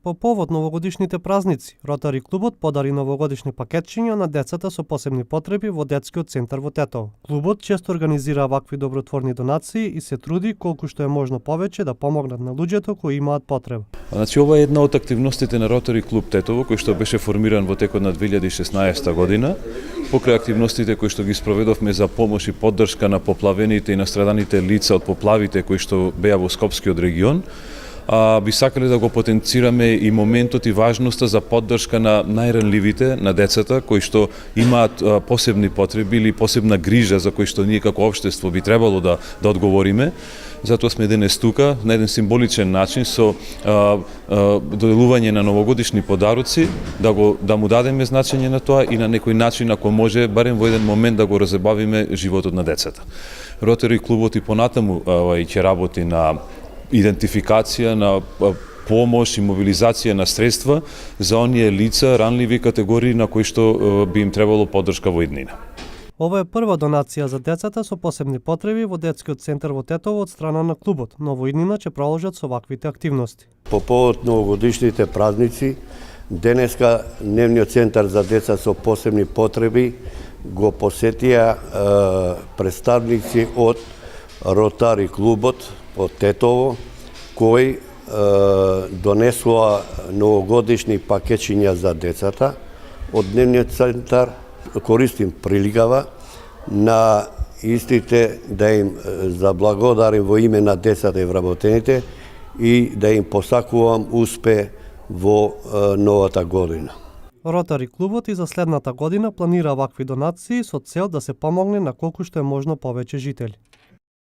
По повод новогодишните празници, Ротари клубот подари новогодишни пакетчиња на децата со посебни потреби во детскиот центар во Тетово. Клубот често организира вакви добротворни донации и се труди колку што е можно повеќе да помогнат на луѓето кои имаат потреба. Значи, ова е една од активностите на Ротари клуб Тетово, кој што беше формиран во текот на 2016 година, покрај активностите кои што ги спроведовме за помош и поддршка на поплавените и настраданите лица од поплавите кои што беа во Скопскиот регион. Би сакале да го потенцираме и моментот и важноста за поддршка на најранливите, на децата кои што имаат посебни потреби или посебна грижа за кои што ние како општество би требало да одговориме. Затоа сме денес тука на еден символичен начин со доделување на новогодишни подароци, да му дадеме значење на тоа и на некој начин, ако може, барем во еден момент да го разебавиме животот на децата. Ротари клубот и понатаму ќе работи на идентификација, на помош и мобилизација на средства за оние лица, ранливи категории на кои што би им требало поддршка во иднина. Ова е прва донација за децата со посебни потреби во детскиот центар во Тетово од страна на клубот, но во иднина ќе продолжат со ваквите активности. По повод новогодишните празници, денеска Дневниот центар за деца со посебни потреби го посетија представници од Ротари клубот од Тетово, кои донесува новогодишни пакетчиња за децата од Дневниот центар. Користим приликава на истите да им заблагодарим во име на децата и вработените и да им посакувам успех во новата година. Ротари клубот и за следната година планира вакви донации со цел да се помогне на колку што е можно повеќе жители.